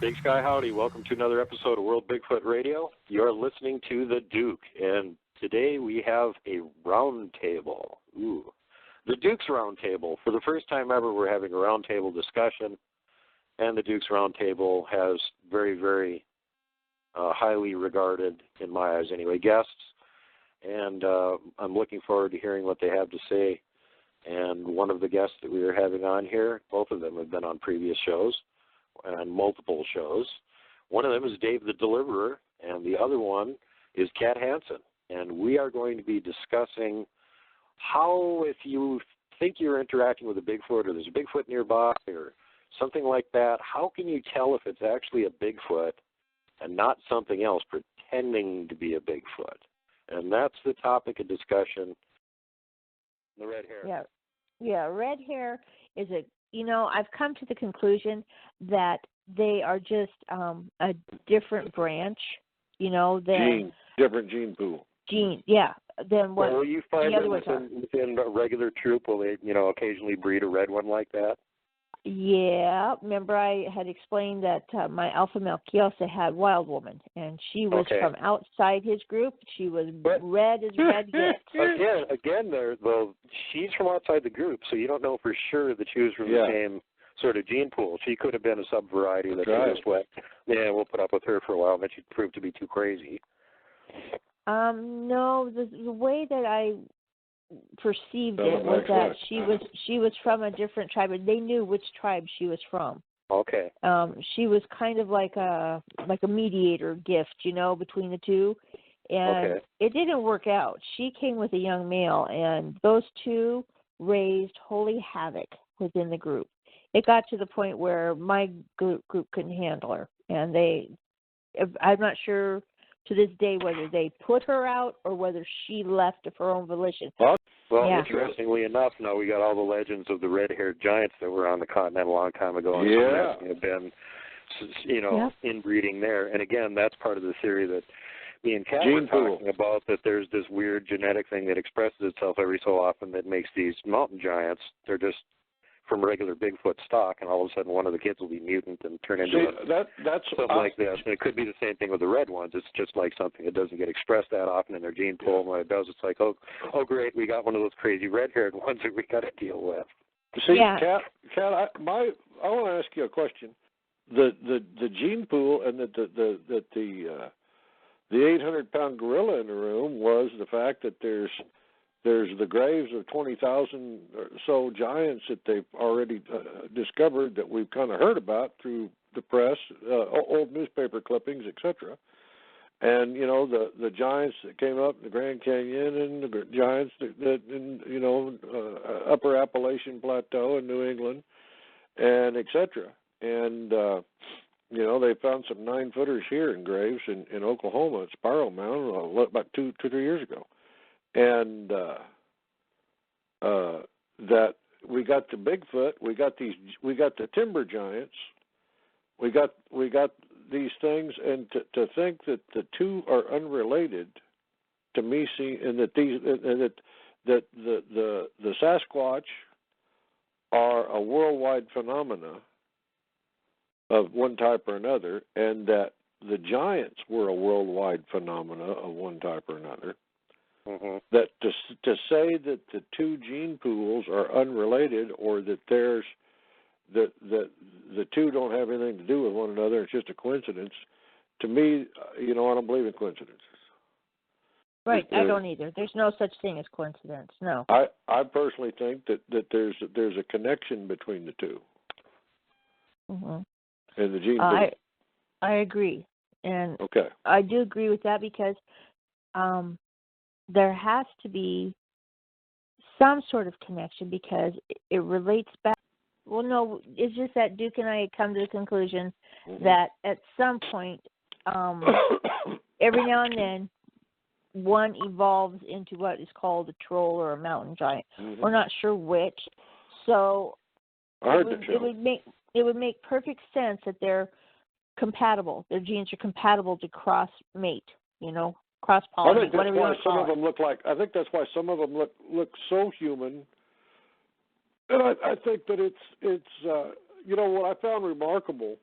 Big Sky Howdy, welcome to another episode of World Bigfoot Radio. You're listening to The Duke, and today we have a roundtable. Ooh, The Duke's Roundtable. For the first time ever, we're having a roundtable discussion, and The Duke's Roundtable has very, very highly regarded, in my eyes anyway, guests, and I'm looking forward to hearing what they have to say. And one of the guests that we are having on here, both of them have been on previous shows, and multiple shows. One of them is Dave the Deliverer, and the other one is Khat Hansen. And we are going to be discussing how, if you think you're interacting with a Bigfoot or there's a Bigfoot nearby or something like that, how can you tell if it's actually a Bigfoot and not something else pretending to be a Bigfoot? And that's the topic of discussion. The red hair. Yeah, red hair is I've come to the conclusion that they are just a different branch, than... Different gene pool. Than what will you find the other them ones within a regular troop? Will they, occasionally breed a red one like that? Yeah, remember I had explained that my alpha male Kiyosa had Wild Woman, and she was from outside his group. She was red as red gets. Again, she's from outside the group, so you don't know for sure that she was from the same sort of gene pool. She could have been a sub-variety that they just went, we'll put up with her for a while, and then she'd prove to be too crazy. No, the way that I perceived it was that she was from a different tribe, and they knew which tribe she was from. Okay. She was kind of like a mediator gift, between the two, and it didn't work out. She came with a young male, and those two raised holy havoc within the group. It got to the point where my group couldn't handle her, and I'm not sure to this day whether they put her out or whether she left of her own volition. Well, interestingly enough, now we got all the legends of the red-haired giants that were on the continent a long time ago, and some have been, inbreeding there. And again, that's part of the theory that me and Khat were talking about, that there's this weird genetic thing that expresses itself every so often that makes these mountain giants, they're just from regular Bigfoot stock, and all of a sudden one of the kids will be mutant and turn into something like this. And it could be the same thing with the red ones. It's just like something that doesn't get expressed that often in their gene pool. And when it does, it's like, oh, great, we got one of those crazy red-haired ones that we got to deal with. See, Khat, I want to ask you a question. The gene pool and the 800-pound gorilla in the room was the fact that there's the graves of 20,000 or so giants that they've already discovered that we've kind of heard about through the press, old newspaper clippings, etc. And, the giants that came up in the Grand Canyon and the giants that in, Upper Appalachian Plateau in New England and etc. And, they found some 9-footers here in graves in Oklahoma at Spiral Mound about 2 or 3 years ago. And that we got the Bigfoot, we got the timber giants, we got these things, and to think that the two are unrelated, to me, and that the Sasquatch are a worldwide phenomena of one type or another, and that the giants were a worldwide phenomena of one type or another. Mm-hmm. That to say that the two gene pools are unrelated, or that there's that the two don't have anything to do with one another, it's just a coincidence. To me, I don't believe in coincidences. Right, I don't either. There's no such thing as coincidence. No. I personally think that there's a connection between the two. Mm-hmm. And the gene pool. I agree, and I do agree with that because. There has to be some sort of connection because it relates back. Well, no, it's just that Duke and I had come to the conclusion that at some point, every now and then, one evolves into what is called a troll or a mountain giant. Mm-hmm. We're not sure which. So it would make perfect sense that they're compatible. Their genes are compatible to cross-mate, cross-pollinate, I think that's why whatever you want to call it. some of them look like. I think that's why some of them look so human, that they look so human. I think that's why some of them look so human, that they look so And I think that it's you know, what I found remarkable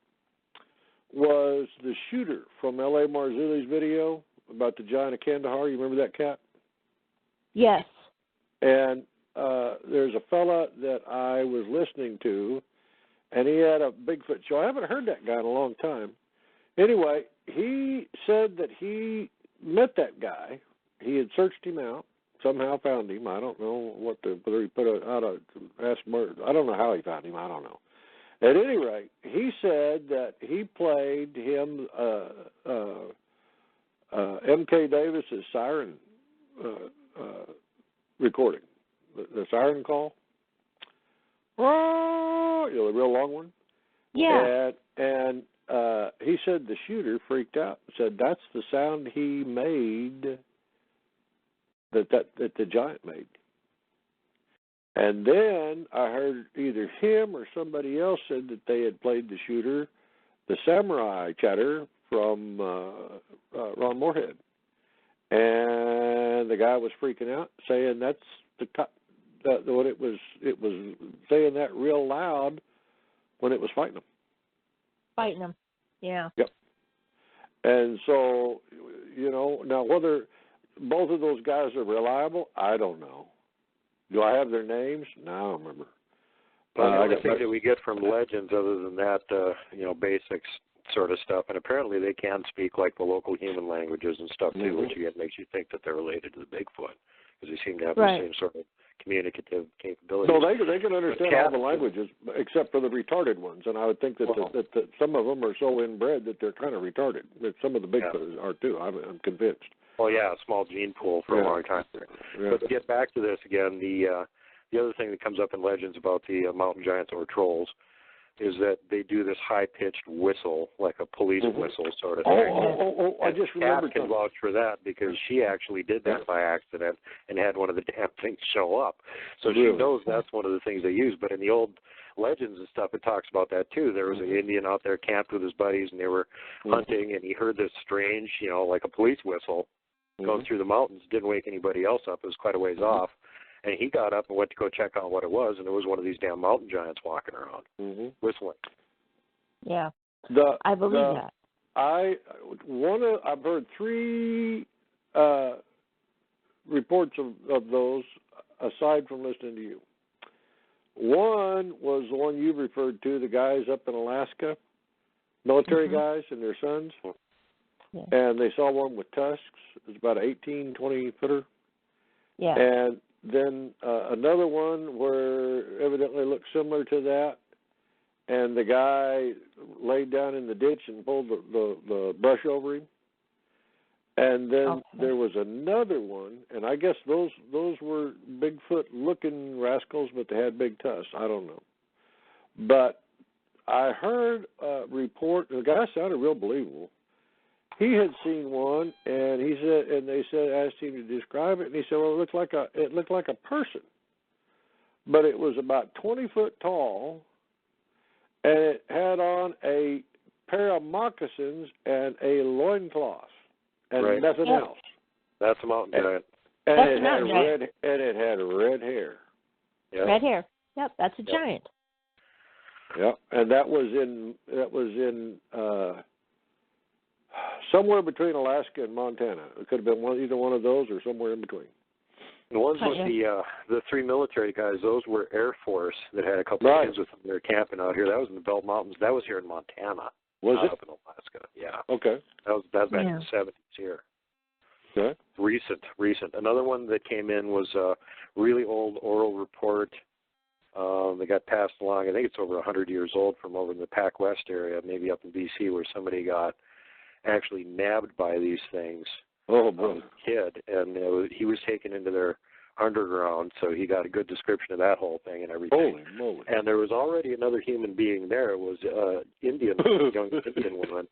was the shooter from L.A. Marzulli's video about the giant of Kandahar. You remember that, Khat? Yes. And there's a fella that I was listening to, and he had a Bigfoot show. I haven't heard that guy in a long time. Anyway, he said that he met that guy. He had searched him out, somehow found him. I don't know whether he put out a ask murder. I don't know how he found him. I don't know. At any rate, he said that he played him M.K. Davis's siren recording, the siren call. Oh, you know, the real long one. Yeah. And he said the shooter freaked out. Said that's the sound he made. That the giant made. And then I heard either him or somebody else said that they had played the shooter, the samurai chatter from Ron Moorhead. And the guy was freaking out, saying that's what it was. It was saying that real loud when it was fighting them. Fighting them, yeah. Yep. And so, you know, now whether both of those guys are reliable, I don't know. Do I have their names? No, I don't remember. Well, the only thing that we get from legends, other than that, you know, basics sort of stuff, and apparently they can speak like the local human languages and stuff too, which again makes you think that they're related to the Bigfoot, because they seem to have the same sort of communicative capabilities. So they can understand all the languages except for the retarded ones, and I would think that, that some of them are so inbred that they're kind of retarded. Some of the Bigfoot are too. I'm convinced. Well, yeah, a small gene pool for a long time. Yeah. But to get back to this again, the other thing that comes up in legends about the mountain giants or trolls is that they do this high-pitched whistle, like a police whistle sort of thing. I just remembered. Khat can vouch for that because she actually did that by accident and had one of the damn things show up. So she knows that's one of the things they use. But in the old legends and stuff, it talks about that too. There was an Indian out there camped with his buddies, and they were hunting, and he heard this strange, you know, like a police whistle going through the mountains. Didn't wake anybody else up. It was quite a ways off. And he got up and went to go check out what it was, and it was one of these damn mountain giants walking around, whistling. Yeah, I believe that. I've heard 3 reports of those, aside from listening to you. One was the one you referred to, the guys up in Alaska, military guys and their sons. Yeah. And they saw one with tusks. It was about an 18, 20-footer. Yeah. And then another one where evidently looked similar to that, and the guy laid down in the ditch and pulled the brush over him. And then there was another one, and I guess those were Bigfoot-looking rascals, but they had big tusks. I don't know. But I heard a report, the guy sounded real believable. He had seen one, and he said, and they asked him to describe it, and he said, well, it looked like a person, but it was about 20 foot tall, and it had on a pair of moccasins and a loincloth, and nothing else. That's a mountain giant. And it had red hair. Yep. Red hair. Yep, that's a giant. Yep, and that was in somewhere between Alaska and Montana. It could have been either one of those or somewhere in between. The ones with the 3 military guys, those were Air Force that had a couple of kids with them. They were camping out here. That was in the Belt Mountains. That was here in Montana. Was it? Up in Alaska, yeah. Okay. That was back in the 70s here. Okay. Recent. Another one that came in was a really old oral report that got passed along. I think it's over 100 years old, from over in the Pac West area, maybe up in B.C., where somebody got actually nabbed by these things. Oh, boy. Kid, and he was taken into their underground, so he got a good description of that whole thing and everything. Holy moly. And there was already another human being there. It was Indian, young Indian woman,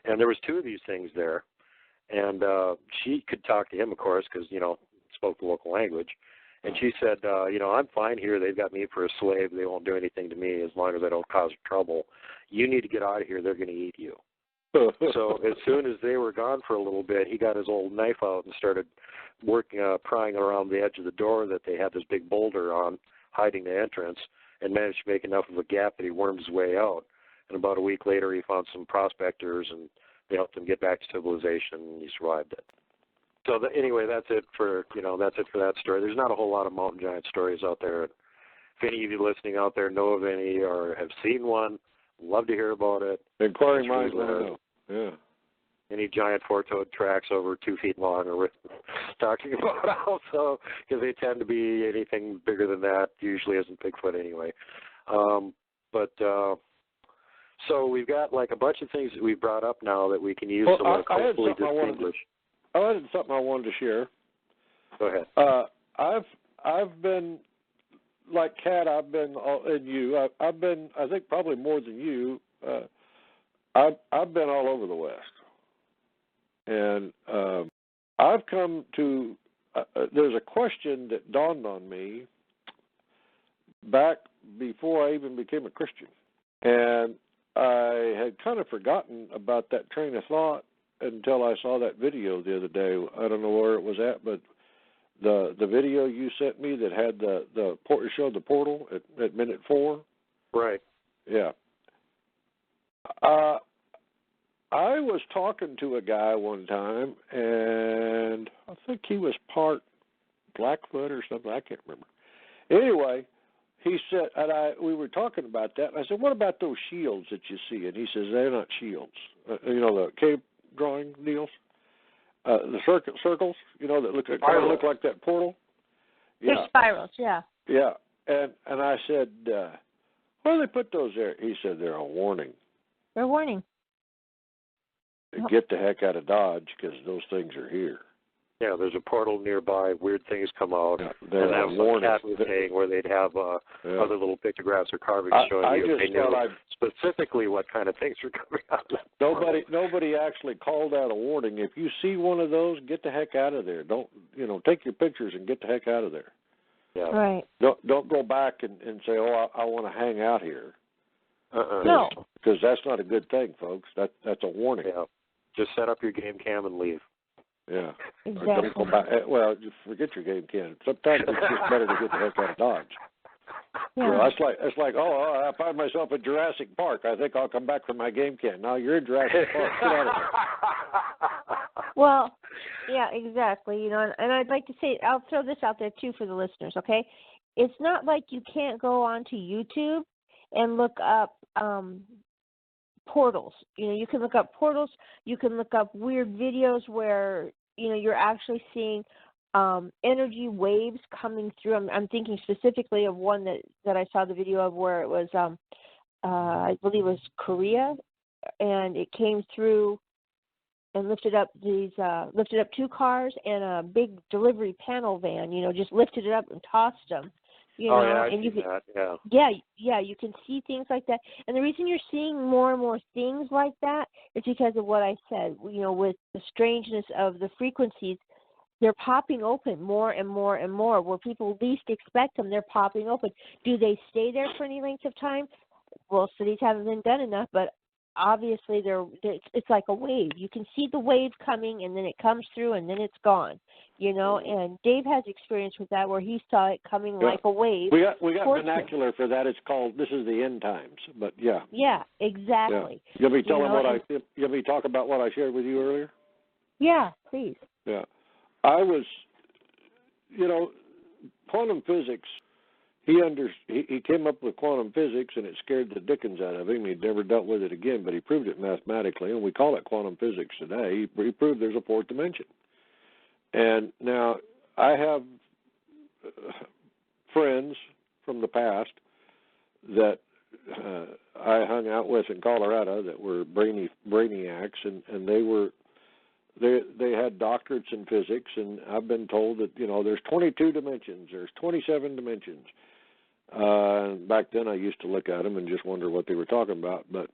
and there was 2 of these things there. And she could talk to him, of course, because, you know, spoke the local language. And she said, you know, I'm fine here. They've got me for a slave. They won't do anything to me as long as I don't cause trouble. You need to get out of here. They're going to eat you. So as soon as they were gone for a little bit, he got his old knife out and started prying around the edge of the door that they had this big boulder on, hiding the entrance and managed to make enough of a gap that he wormed his way out. And about a week later, he found some prospectors, and they helped him get back to civilization, and he survived it. So anyway, that's it for that story. There's not a whole lot of mountain giant stories out there. If any of you listening out there know of any or have seen one, love to hear about it. Inquiring minds want to know. Yeah. Any giant four-toed tracks over 2 feet long are worth talking about also, because they tend to be anything bigger than that usually isn't Bigfoot anyway. So we've got like a bunch of things that we've brought up now that we can use to like hopefully distinguish. I had something I wanted to share. Go ahead. I've been like Khat. I've been and you. I've been. I think probably more than you. I've been all over the West, and I've come to. There's a question that dawned on me back before I even became a Christian, and I had kind of forgotten about that train of thought until I saw that video the other day. I don't know where it was at, but the video you sent me that had the showed the portal at minute 4. Right. Yeah. I was talking to a guy one time, and I think he was part Blackfoot or something. I can't remember. Anyway, he said, and we were talking about that. And I said, "What about those shields that you see?" And he says, "They're not shields. The cave drawing deals, the circles, that look like that portal." Yeah. They're spirals, yeah. Yeah, and I said, "Why do they put those there?" He said, "They're a warning. They're a warning. Get the heck out of Dodge because those things are here." Yeah, there's a portal nearby. Weird things come out. Yeah, and that was Khat was saying where they'd have other little pictographs or carvings showing you. They knew specifically what kind of things were coming out. Nobody actually called out a warning. If you see one of those, get the heck out of there. Don't take your pictures and get the heck out of there. Yeah. Right. Don't go back and say, "Oh, I want to hang out here." No. Because that's not a good thing, folks. That's a warning. Yeah. Just set up your game cam and leave. Yeah. Exactly. Or don't go back. Well, forget your game cam. Sometimes it's just better to get the heck out of Dodge. Yeah. It's like, I find myself in Jurassic Park. I think I'll come back for my game cam. Now you're in Jurassic Park. Get out of there. Well, yeah, exactly. And I'd like to say, I'll throw this out there too for the listeners. Okay, it's not like you can't go onto YouTube and look up portals. You can look up portals. You can look up weird videos where you're actually seeing energy waves coming through. I'm thinking specifically of one that I saw the video of where it was I believe it was Korea, and it came through and lifted up 2 cars and a big delivery panel van. Just lifted it up and tossed them. I've and you seen can, that, yeah, you can see things like that. And the reason you're seeing more and more things like that is because of what I said. With the strangeness of the frequencies, they're popping open more and more and more. Where people least expect them, they're popping open. Do they stay there for any length of time? Well, studies haven't been done enough, but obviously it's like a wave. You can see the wave coming, and then it comes through, and then it's gone. And Dave has experience with that, where he saw it coming like a wave. We got vernacular for that. It's called "This is the end times." But yeah. Yeah, exactly. Yeah. You'll be talking about what I shared with you earlier. Yeah, please. Yeah, I was, quantum physics. He came up with quantum physics, and it scared the dickens out of him. He'd never dealt with it again, but he proved it mathematically, and we call it quantum physics today. He proved there's a 4th dimension. And now I have friends from the past that I hung out with in Colorado that were brainiacs, and they had doctorates in physics, and I've been told that there's 22 dimensions, there's 27 dimensions. Back then I used to look at them and just wonder what they were talking about, but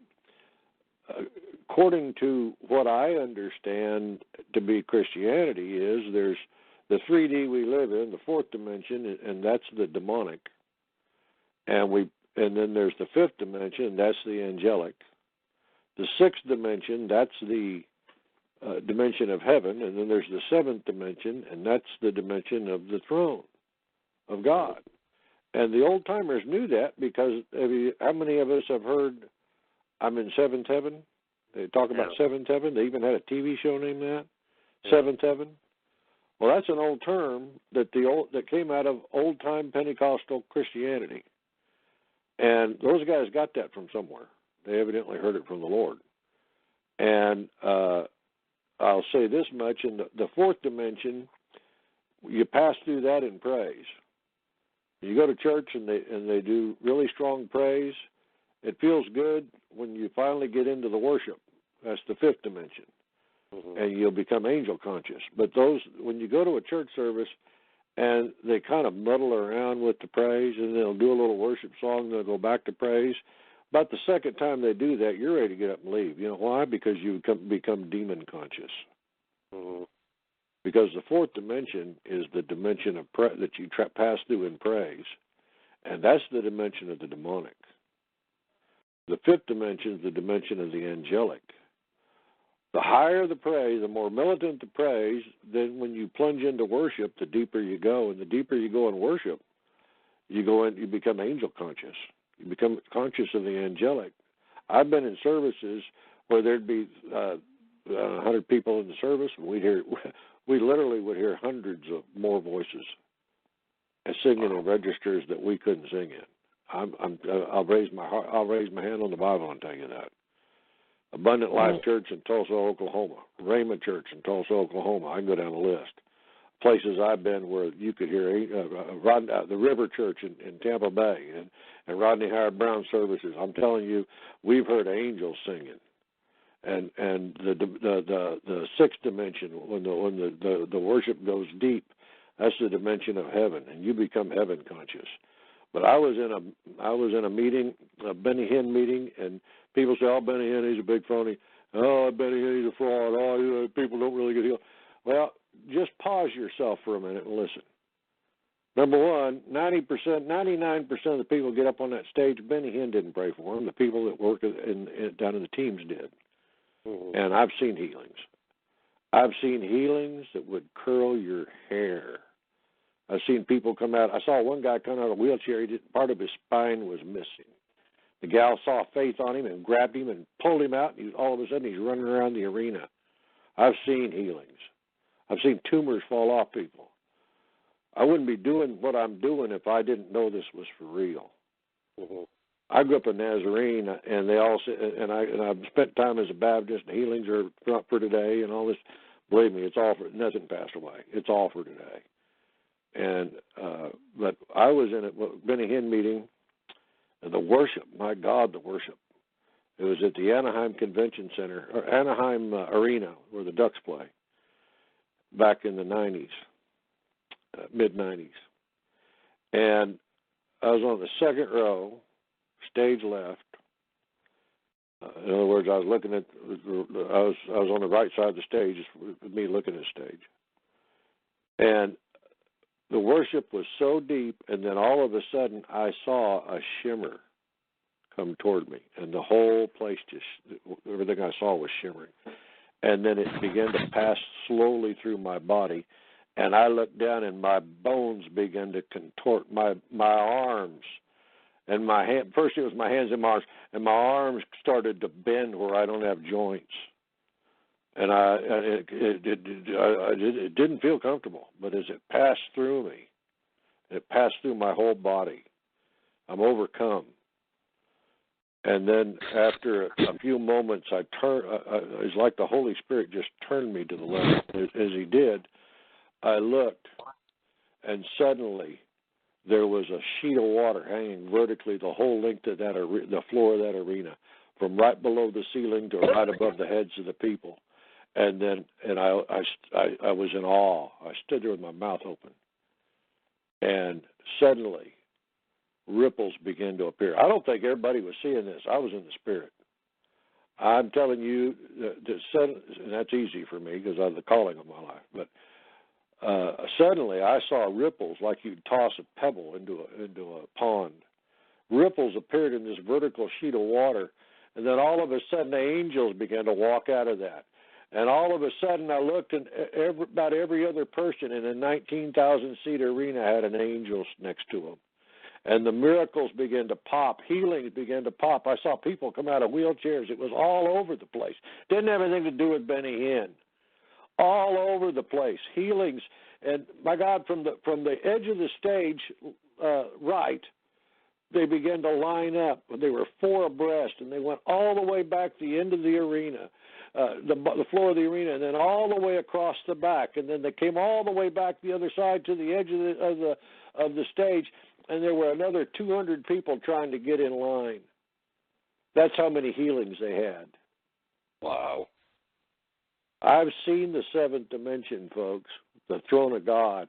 according to what I understand to be Christianity is there's the 3D we live in, the 4th dimension, and that's the demonic, and then there's the 5th dimension, and that's the angelic. The 6th dimension, that's the dimension of heaven, and then there's the 7th dimension, and that's the dimension of the throne of God. And the old timers knew that because how many of us have heard I'm in seventh heaven? They talk about seventh heaven. They even had a TV show named that, Seventh Heaven. Well, that's an old term that came out of old time Pentecostal Christianity, and those guys got that from somewhere. They evidently heard it from the Lord. And I'll say this much: in the fourth dimension, you pass through that in praise. You go to church and they do really strong praise. It feels good when you finally get into the worship. That's the fifth dimension. Mm-hmm. And you'll become angel conscious. But when you go to a church service and they kind of muddle around with the praise and they'll do a little worship song, they'll go back to praise. About the second time they do that, you're ready to get up and leave. You know why? Because you become demon conscious. Mm-hmm. Because the fourth dimension is the dimension of that you pass through in praise, and that's the dimension of the demonic. The fifth dimension is the dimension of the angelic. The higher the praise, the more militant the praise, then when you plunge into worship, the deeper you go, and the deeper you go in worship, you become angel conscious. You become conscious of the angelic. I've been in services where there'd be 100 people in the service, and we literally would hear hundreds of more voices and singing in registers that we couldn't sing in. I'll raise my hand on the Bible and tell you that. Abundant Life Church in Tulsa, Oklahoma. Rhema Church in Tulsa, Oklahoma. I can go down the list. Places I've been where you could hear the River Church in Tampa Bay and Rodney Howard Brown services. I'm telling you, we've heard angels singing. And the sixth dimension, when the worship goes deep, that's the dimension of heaven, and you become heaven conscious. But I was in a meeting, a Benny Hinn meeting, and people say, "Oh, Benny Hinn, he's a big phony. Oh, Benny Hinn, he's a fraud. Oh, people don't really get healed." Well, just pause yourself for a minute and listen. Number one, 99% of the people get up on that stage. Benny Hinn didn't pray for them. The people that work down in the teams did. Mm-hmm. And I've seen healings. I've seen healings that would curl your hair. I've seen people come out. I saw one guy come out of a wheelchair. Part of his spine was missing. The gal saw faith on him and grabbed him and pulled him out, and all of a sudden he's running around the arena. I've seen healings. I've seen tumors fall off people. I wouldn't be doing what I'm doing if I didn't know this was for real. Mm-hmm. I grew up a Nazarene, and they all said, and I've spent time as a Baptist, and healings are not for today, and all this. Believe me, it's all for nothing passed away. It's all for today. And but I was in a Benny Hinn meeting, and the worship. My God, the worship! It was at the Anaheim Convention Center, or Anaheim Arena, where the Ducks play, back in the '90s, mid '90s, and I was on the second row. Stage left. In other words, I was looking at. I was on the right side of the stage, with me looking at the stage, and the worship was so deep. And then all of a sudden, I saw a shimmer come toward me, and the whole place everything I saw was shimmering. And then it began to pass slowly through my body, and I looked down, and my bones began to contort. My arms. And my hand, first it was my hands and my arms, and my arms started to bend where I don't have joints. And it didn't feel comfortable, but as it passed through me, it passed through my whole body. I'm overcome. And then after a few moments, I turned. It's like the Holy Spirit just turned me to the left. As He did, I looked, and suddenly there was a sheet of water hanging vertically the whole length of the floor of that arena, from right below the ceiling to right above the heads of the people. And I was in awe. I stood there with my mouth open. And suddenly, ripples began to appear. I don't think everybody was seeing this. I was in the Spirit. I'm telling you, and that's easy for me because I have the calling of my life, but suddenly, I saw ripples like you'd toss a pebble into a pond. Ripples appeared in this vertical sheet of water, and then all of a sudden, angels began to walk out of that. And all of a sudden, I looked, and about every other person in a 19,000-seat arena had an angel next to them. And the miracles began to pop. Healings began to pop. I saw people come out of wheelchairs. It was all over the place. Didn't have anything to do with Benny Hinn. All over the place. Healings. And, my God, from the edge of the stage right, they began to line up. They were 4 abreast, and they went all the way back to the end of the arena, the floor of the arena, and then all the way across the back. And then they came all the way back the other side to the edge of the stage, and there were another 200 people trying to get in line. That's how many healings they had. Wow. I've seen the 7th dimension, folks, the throne of God.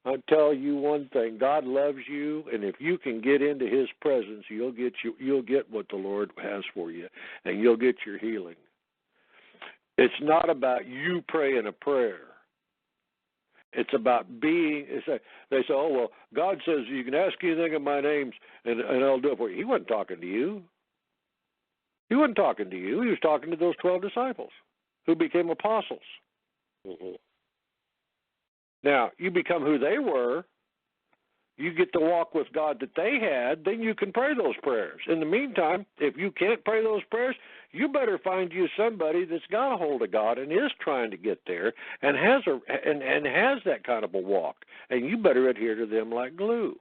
I tell you one thing: God loves you, and if you can get into His presence, you'll get what the Lord has for you, and you'll get your healing. It's not about you praying a prayer. It's about being. They say, "Oh well, God says you can ask anything in my name, and I'll do it for you." He wasn't talking to you. He wasn't talking to you. He was talking to those 12 disciples who became apostles. Mm-hmm. Now, you become who they were. You get to walk with God that they had, then you can pray those prayers. In the meantime, if you can't pray those prayers, you better find you somebody that's got a hold of God and is trying to get there and has that kind of a walk. And you better adhere to them like glue,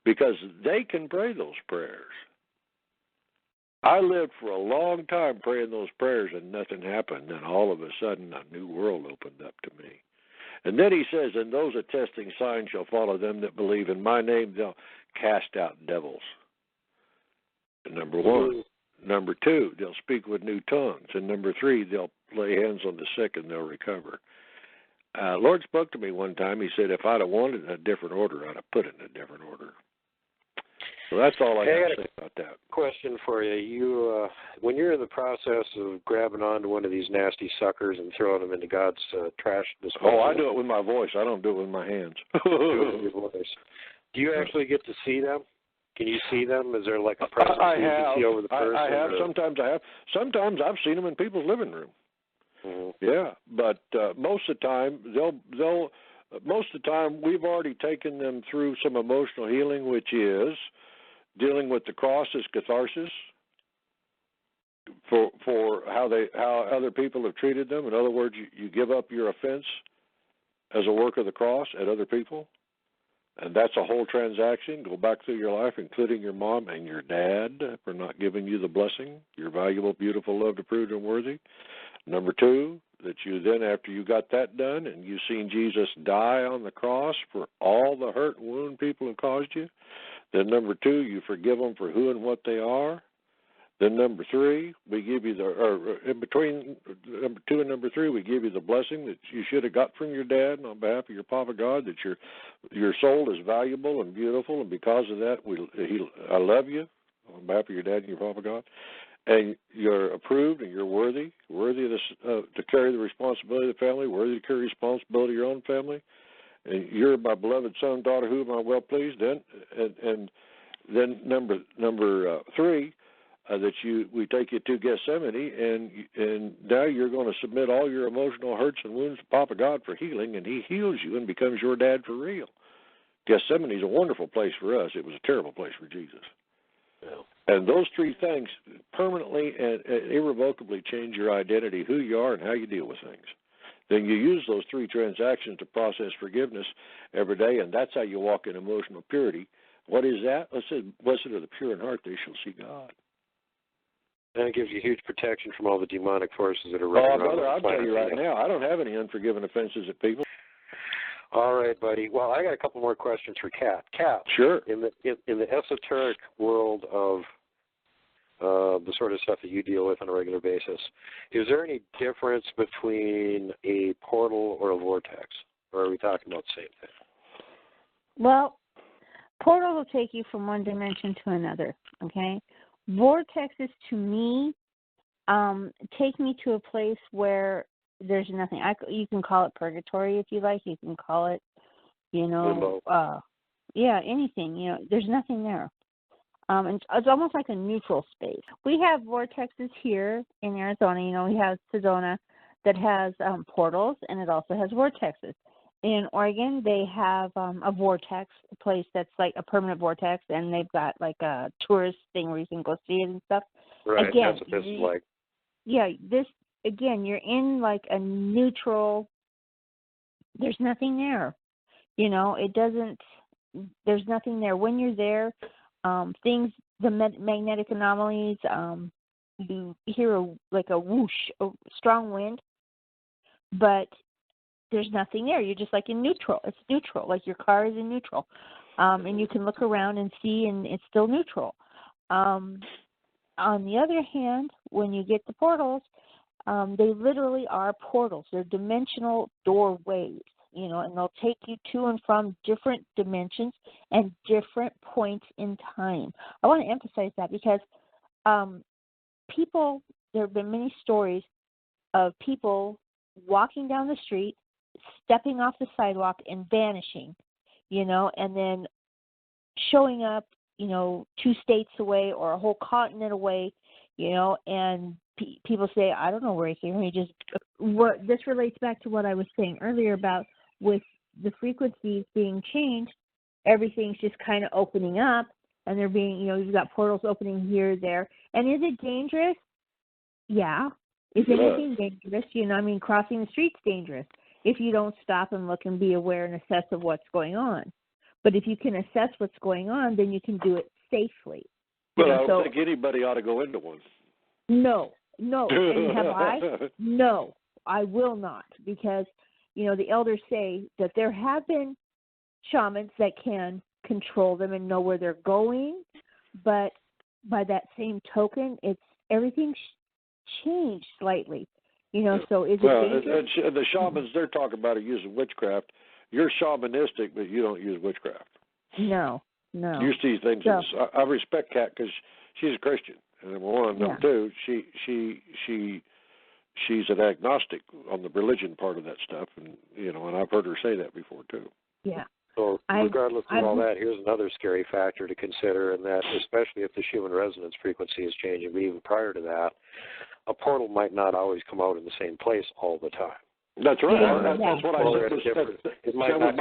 because they can pray those prayers. I lived for a long time praying those prayers and nothing happened. Then all of a sudden a new world opened up to me. And then he says, "And those attesting signs shall follow them that believe in my name. They'll cast out devils." And number 1. Number 2, they'll speak with new tongues. And number 3, they'll lay hands on the sick and they'll recover. Lord spoke to me one time. He said, if I'd have wanted it in a different order, I'd have put it in a different order. So that's all I got to say about that. Question for you. You, when you're in the process of grabbing onto one of these nasty suckers and throwing them into God's trash disposal. Oh, I do it with my voice. I don't do it with my hands. Do you actually get to see them? Can you see them? Is there like a presence you can see over the person? I have. Sometimes I have. Sometimes I've seen them in people's living room. Mm-hmm. Yeah, but most of the time most of the time we've already taken them through some emotional healing, which is dealing with the cross as catharsis for how other people have treated them. In other words, you give up your offense as a work of the cross at other people, and that's a whole transaction. Go back through your life, including your mom and your dad, for not giving you the blessing. You're valuable, beautiful, loved, approved, and worthy. Number 2, that you then, after you got that done and you've seen Jesus die on the cross for all the hurt and wound people have caused you, then number 2, you forgive them for who and what they are. Then number 3, we give you in between number 2 and number 3, we give you the blessing that you should have got from your dad and on behalf of your Papa God, that your soul is valuable and beautiful, and because of that, I love you on behalf of your dad and your Papa God. And you're approved and you're worthy of this, to carry the responsibility of the family, worthy to carry responsibility of your own family. And you're my beloved son, daughter, whom I'm well pleased. Then number 3, that we take you to Gethsemane, and now you're going to submit all your emotional hurts and wounds to Papa God for healing, and He heals you and becomes your dad for real. Gethsemane is a wonderful place for us. It was a terrible place for Jesus. Yeah. And those 3 things permanently and irrevocably change your identity, who you are and how you deal with things. Then you use those 3 transactions to process forgiveness every day, and that's how you walk in emotional purity. What is that? Let's say, blessed are the pure in heart, they shall see God. And it gives you huge protection from all the demonic forces that are running around. Brother, I'll tell you right now, I don't have any unforgiven offenses at people. All right, buddy. Well, I got a couple more questions for Khat. Khat, sure. In the esoteric world of the sort of stuff that you deal with on a regular basis, is there any difference between a portal or a vortex, or are we talking about the same thing? Well, portals will take you from one dimension to another. Okay, vortexes to me take me to a place where there's nothing. You can call it purgatory if you like. You can call it, anything. There's nothing there. And it's almost like a neutral space. We have vortexes here in Arizona. We have Sedona that has portals, and it also has vortexes. in Oregon, they have a vortex, a place that's like a permanent vortex, and they've got like a tourist thing where you can go see it and stuff. Right, again, that's what this is like. Yeah, this, again, you're in like a neutral, there's nothing there. It doesn't, there's nothing there. When you're there, things, the magnetic anomalies, you hear like a whoosh, a strong wind, but there's nothing there. You're just like in neutral. It's neutral, like your car is in neutral. And you can look around and see, and it's still neutral. On the other hand, when you get the portals, they literally are portals. They're dimensional doorways, and they'll take you to and from different dimensions and different points in time. I want to emphasize that because there have been many stories of people walking down the street, stepping off the sidewalk and vanishing, and then showing up, 2 states away or a whole continent away, and people say, I don't know where he came from. This relates back to what I was saying earlier about with the frequencies being changed, everything's just kind of opening up, and they're being, you've got portals opening here, there. And is it dangerous? Yeah. Is anything dangerous? Crossing the street's dangerous if you don't stop and look and be aware and assess of what's going on. But if you can assess what's going on, then you can do it safely. Well, I don't think anybody ought to go into one. No. And have I? No, I will not, because, the elders say that there have been shamans that can control them and know where they're going, but by that same token, everything's changed slightly. So is it dangerous? The shamans they're talking about are using witchcraft. You're shamanistic, but you don't use witchcraft. No. You see things. I respect Khat because she's a Christian, and number one, number two, she's an agnostic on the religion part of that stuff, and and I've heard her say that before too. Yeah. So regardless of all that, here's another scary factor to consider, and that especially if the Schumann resonance frequency is changing, but even prior to that, a portal might not always come out in the same place all the time. That's right. That's what I said. It might not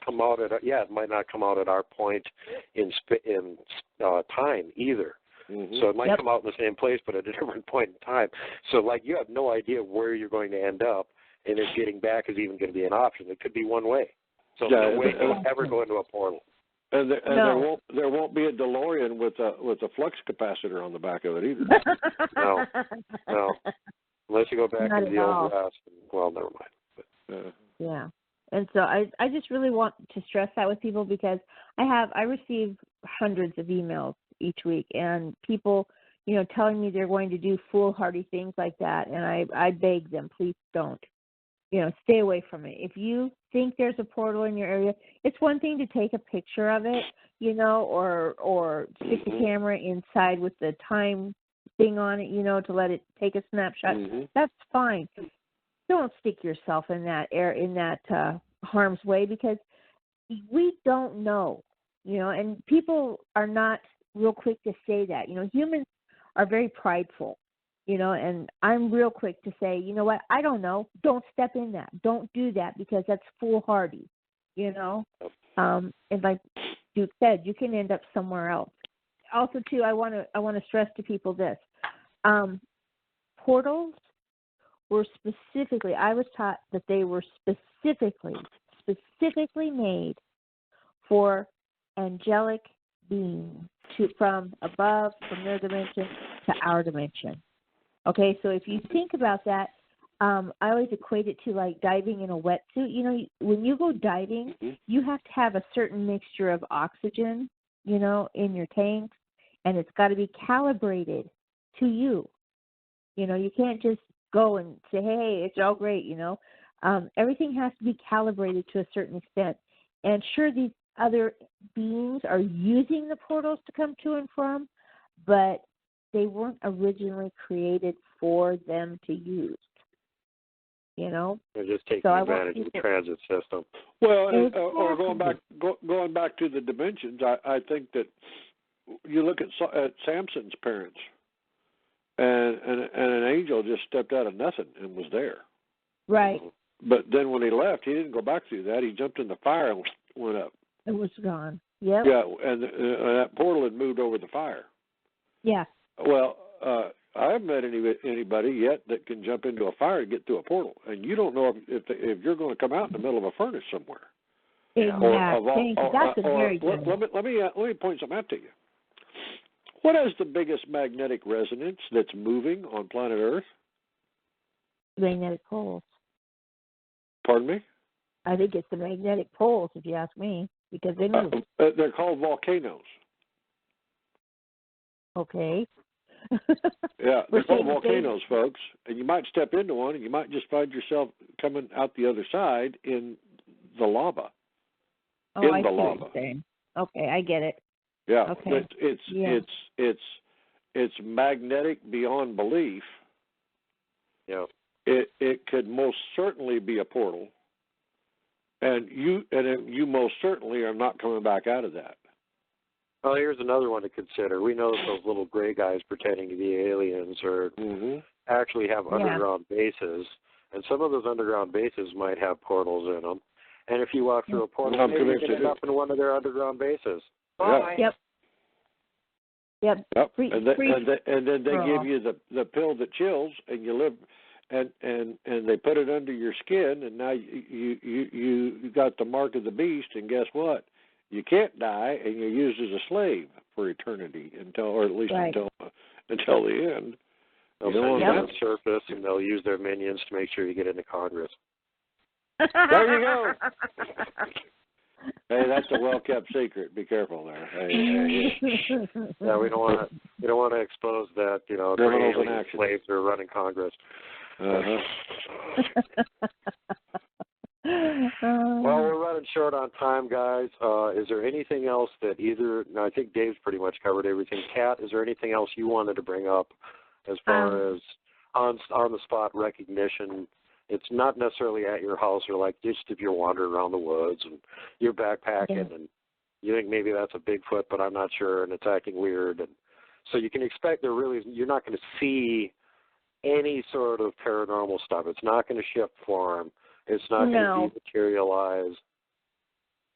come out at it might not come out at our point in time either. Mm-hmm. So it might come out in the same place, but at a different point in time. So you have no idea where you're going to end up, and if getting back is even going to be an option. It could be one way. So no way you'll ever go into a portal. And there won't be a DeLorean with a flux capacitor on the back of it either. No. Unless you go back to the old West. Well, never mind. Yeah. And so I just really want to stress that with people because I receive hundreds of emails each week, and people, telling me they're going to do foolhardy things like that, and I beg them, please don't. Stay away from it. If you think there's a portal in your area, it's one thing to take a picture of it, or stick the camera inside with the time thing on it, to let it take a snapshot. Mm-hmm. That's fine. Don't stick yourself in that harm's way, because we don't know, and people are not real quick to say that. Humans are very prideful. And I'm real quick to say, you know what, I don't know. Don't step in that. Don't do that, because that's foolhardy, And like Duke said, you can end up somewhere else. Also, too, I want to stress to people this. Portals were specifically, I was taught that they were specifically made for angelic beings from above, from their dimension to our dimension. Okay, so if you think about that, I always equate it to like diving in a wetsuit. When you go diving, you have to have a certain mixture of oxygen, in your tanks, and it's got to be calibrated to you. You can't just go and say, hey, it's all great, Everything has to be calibrated to a certain extent. And sure, these other beings are using the portals to come to and from, but they weren't originally created for them to use. They're just taking advantage of the transit system. Well, or going back to the dimensions, I think that you look at Samson's parents, and an angel just stepped out of nothing and was there. Right. But then when he left, he didn't go back through that. He jumped in the fire and went up. It was gone. Yep. Yeah, and that portal had moved over the fire. Yeah. Well, I haven't met anybody yet that can jump into a fire and get through a portal, and you don't know if you're going to come out in the middle of a furnace somewhere. Exactly. That's a very good. Let me point something out to you. What is the biggest magnetic resonance that's moving on planet Earth? Magnetic poles. Pardon me? I think it's the magnetic poles, if you ask me, because they move. They're called volcanoes. Okay. Yeah, they're called volcanoes, folks. And you might step into one, and you might just find yourself coming out the other side in the lava. Oh, I see what you're saying. Okay, I get it. Yeah, okay. It's magnetic beyond belief. Yeah. It could most certainly be a portal, and you most certainly are not coming back out of that. Well, here's another one to consider. We know that those little gray guys pretending to be aliens or actually have underground bases, and some of those underground bases might have portals in them. And if you walk through a portal, maybe you can end up in one of their underground bases. Yeah. Yep. And then they give you the pill that chills, and you live, and they put it under your skin, and now you got the mark of the beast, and guess what? You can't die, and you're used as a slave for eternity until the end. They'll send you to the surface, and they'll use their minions to make sure you get into Congress. There you go. Hey, that's a well-kept secret. Be careful there. Hey. Yeah, we don't want to expose that. Alien slaves are running Congress. Well, we're running short on time, guys. Is there anything else that I think Dave's pretty much covered everything. Khat, is there anything else you wanted to bring up as far as on-the-spot recognition? It's not necessarily at your house or like just if you're wandering around the woods and you're backpacking and you think maybe that's a Bigfoot, but I'm not sure, and it's acting weird. And so you can expect you're not going to see any sort of paranormal stuff. It's not going to shift form. It's not going to dematerialize.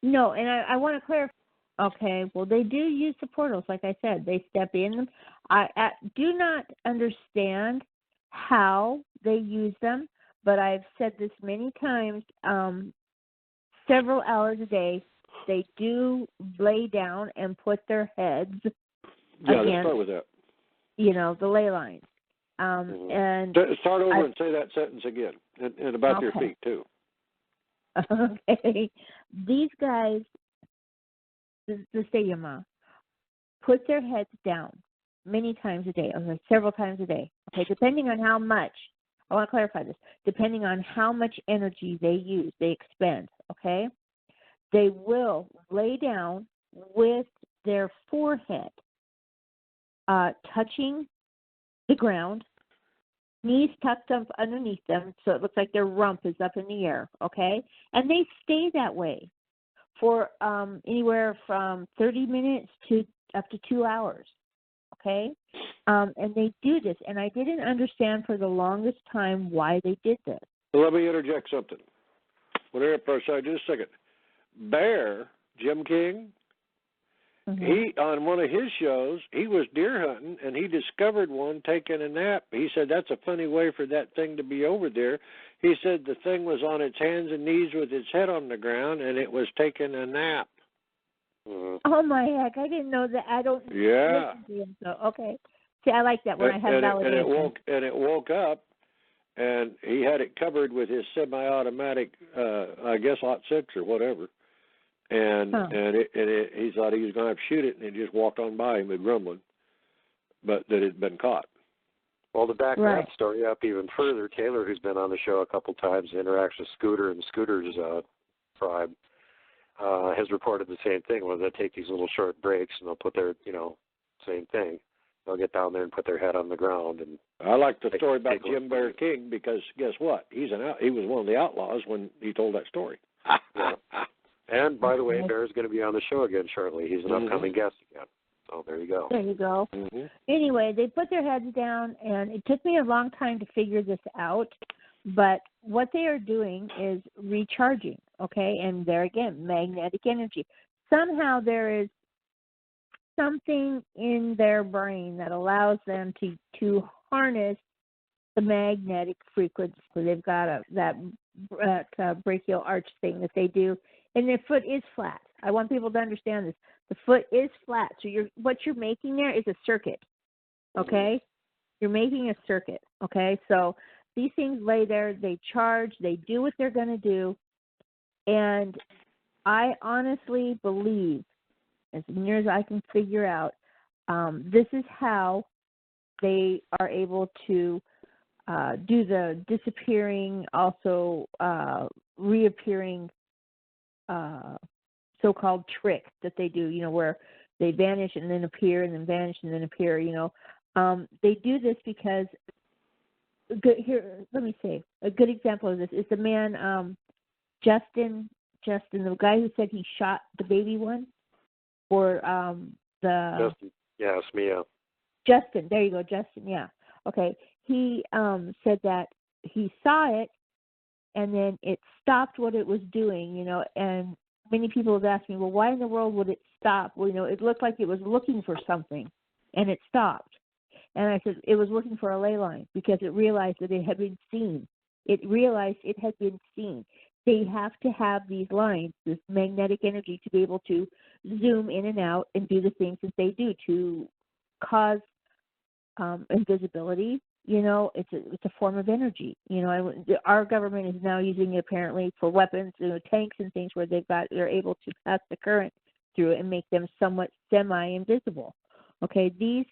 No, and I want to clarify. Okay, well, they do use the portals, like I said. They step in them. I do not understand how they use them, but I've said this many times, several hours a day, they do lay down and put their heads against, let's start with that. The ley lines. And start over and say that sentence again, and about your feet, too. Okay. These guys, the stadium, put their heads down many times a day, or several times a day. Okay, depending on how much. I want to clarify this. Depending on how much energy they use, they expend, okay? They will lay down with their forehead touching the ground, knees tucked up underneath them, so it looks like their rump is up in the air, okay? And they stay that way for anywhere from 30 minutes to up to 2 hours, okay? And they do this, and I didn't understand for the longest time why they did this. Well, let me interject something. Just a second. Bear, Jim King, he on one of his shows, he was deer hunting, and he discovered one taking a nap. He said, that's a funny way for that thing to be over there. He said the thing was on its hands and knees with its head on the ground, and it was taking a nap. Oh, my heck. I didn't know that. I don't listen to him, so, okay. See, I like that when I have validation. And it woke up, and he had it covered with his semi-automatic, I guess, Lot 6 or whatever. And he thought he was going to have to shoot it, and it just walked on by him with grumbling, but that it had been caught. Well, to back that story up even further, Taylor, who's been on the show a couple times, interacts with Scooter and Scooter's tribe, has reported the same thing, where they take these little short breaks, and they'll put their, same thing. They'll get down there and put their head on the ground. And I like the story about Jim Bear King because guess what? He was one of the outlaws when he told that story. Yeah. And, by the way, Bear's going to be on the show again shortly. He's an upcoming guest again. So there you go. There you go. Anyway, they put their heads down, and it took me a long time to figure this out. But what they are doing is recharging, okay? And there again, magnetic energy. Somehow there is something in their brain that allows them to harness the magnetic frequency. They've got that brachial arch thing that they do, and their foot is flat. I want people to understand this. The foot is flat, so what you're making there is a circuit, okay? You're making a circuit, okay? So these things lay there, they charge, they do what they're going to do, and I honestly believe, as near as I can figure out, this is how they are able to do the disappearing, also reappearing so-called trick that they do, where they vanish and then appear and then vanish and then appear, They do this because, let me say, a good example of this is the man, Justin, the guy who said he shot the baby one for Justin, yeah, it's me, yeah. Justin, there you go, Justin, yeah. Okay, he said that he saw it and then it stopped what it was doing, and many people have asked me, well, why in the world would it stop? Well, it looked like it was looking for something and it stopped. And I said it was looking for a ley line because it realized that it had been seen. It realized it had been seen. They have to have these lines, this magnetic energy, to be able to zoom in and out and do the things that they do to cause invisibility. It's a form of energy. Our government is now using it apparently for weapons, tanks and things where they're able to pass the current through it and make them somewhat semi-invisible. Okay, these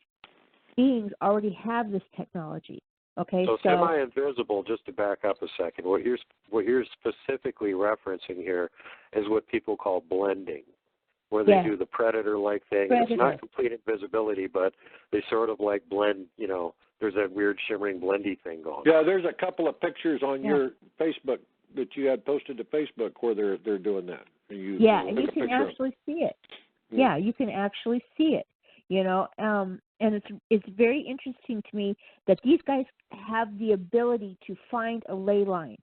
beings already have this technology. Okay, so semi-invisible. Just to back up a second, what you're specifically referencing here is what people call blending, where they do the predator-like thing. It's not complete invisibility, but they sort of like blend. There's that weird shimmering blendy thing going. Yeah, there's a couple of pictures on your Facebook that you had posted to Facebook where they're doing that. And you can actually see it. Yeah, you can actually see it. And it's very interesting to me that these guys have the ability to find a ley line,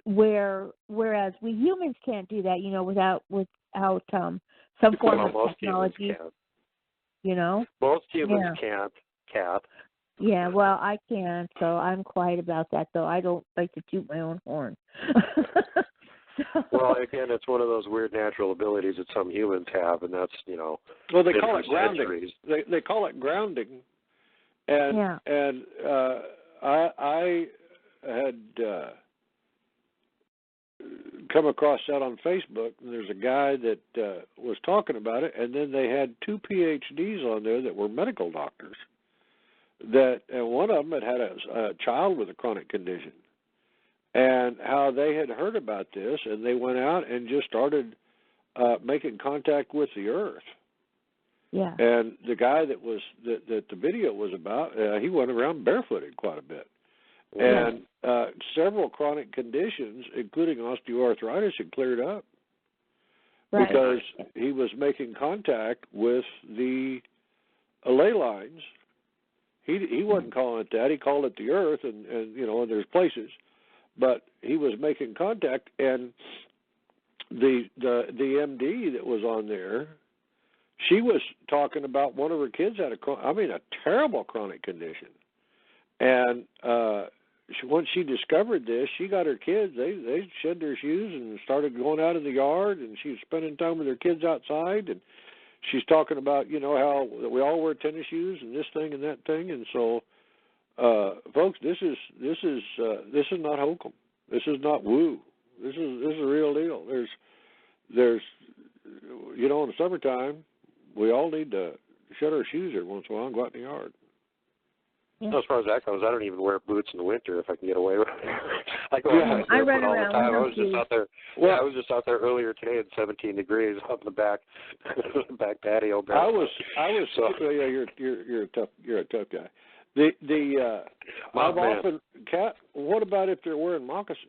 whereas we humans can't do that, without some form of technology. Most humans can't, Khat. Yeah, well, I can, so I'm quiet about that, though. I don't like to toot my own horn. Well, again, it's one of those weird natural abilities that some humans have, and that's, Well, they call it grounding. They call it grounding, and I had come across that on Facebook, and there's a guy that was talking about it, and then they had 2 PhDs on there that were medical doctors, and one of them had a child with a chronic condition. And how they had heard about this, and they went out and just started making contact with the earth. Yeah. And the guy that the video was about, he went around barefooted quite a bit. Yeah. And several chronic conditions, including osteoarthritis, had cleared up because he was making contact with the ley lines. He wasn't calling it that. He called it the earth, and and there's places. But he was making contact, and the MD that was on there, she was talking about one of her kids had a terrible chronic condition. And once she discovered this, she got her kids, they shed their shoes and started going out in the yard, and she was spending time with her kids outside, and she's talking about, how we all wear tennis shoes and this thing and that thing, and so folks, this is not hokum. This is not woo. This is a real deal. There's in the summertime, we all need to shed our shoes every once in a while and go out in the yard. Yeah. As far as that goes, I don't even wear boots in the winter if I can get away with it. I go out I run all around the time. with I was just out there. Well, I was just out there earlier today at 17 degrees up in the back patio. I was. So, you're a tough guy. I've often, Khat, what about if they're wearing moccasins?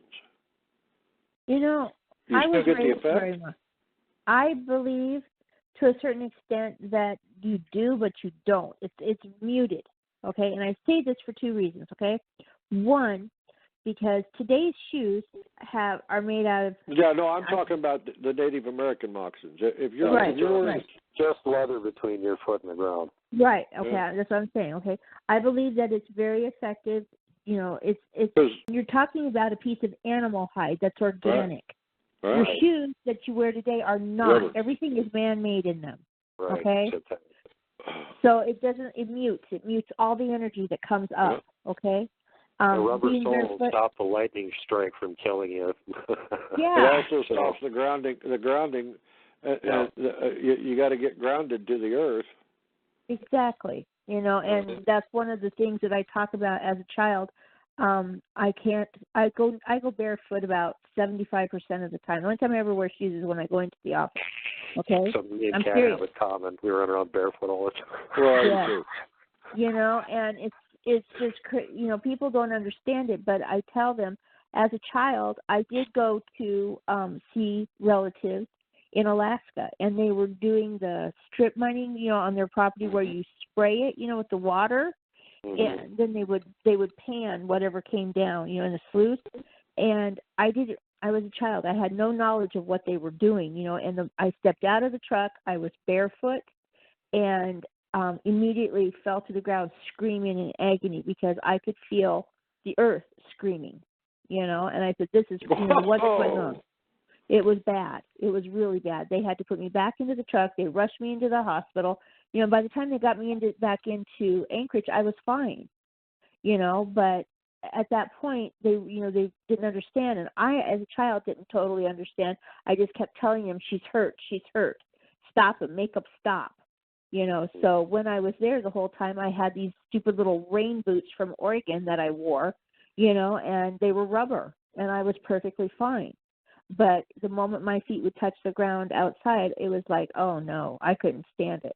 You I was get the raised effect? very much. I believe to a certain extent that you do, but you don't. It's muted, okay? And I say this for two reasons, okay? One, because today's shoes are made out of. Yeah, no, I'm talking about the Native American moccasins. If you're right. Just leather between your foot and the ground. Right. Okay, that's what I'm saying. Okay, I believe that it's very effective. You know, it's you're talking about a piece of animal hide that's organic. Right. Your shoes that you wear today are not. Rubber. Everything is man-made in them. Right. Okay. So it mutes. It mutes all the energy that comes up. Okay. The rubber sole will stop the lightning strike from killing you. Yeah. It also stops the grounding. You got to get grounded to the earth. Exactly. You know, and that's one of the things that I talk about as a child. I go barefoot about 75% of the time. The only time I ever wear shoes is when I go into the office. Okay. So me and Kat have a common. We run around barefoot all the time. Right. Yeah. You know, and it's just, you know, people don't understand it, but I tell them, as a child, I did go to see relatives in Alaska, and they were doing the strip mining, you know, on their property where you spray it, you know, with the water, and then they would pan whatever came down, you know, in the sluice. And I was a child. I had no knowledge of what they were doing, you know, and I stepped out of the truck. I was barefoot and immediately fell to the ground screaming in agony because I could feel the earth screaming, you know, and I said, this is, you know, what's going on? It was bad. It was really bad. They had to put me back into the truck. They rushed me into the hospital. You know, by the time they got me back into Anchorage, I was fine, you know, but at that point, they didn't understand. And I, as a child, didn't totally understand. I just kept telling them, she's hurt. Stop it. Make up stop. You know, so when I was there the whole time, I had these stupid little rain boots from Oregon that I wore, you know, and they were rubber, and I was perfectly fine. But the moment my feet would touch the ground outside, it was like, oh, no, I couldn't stand it.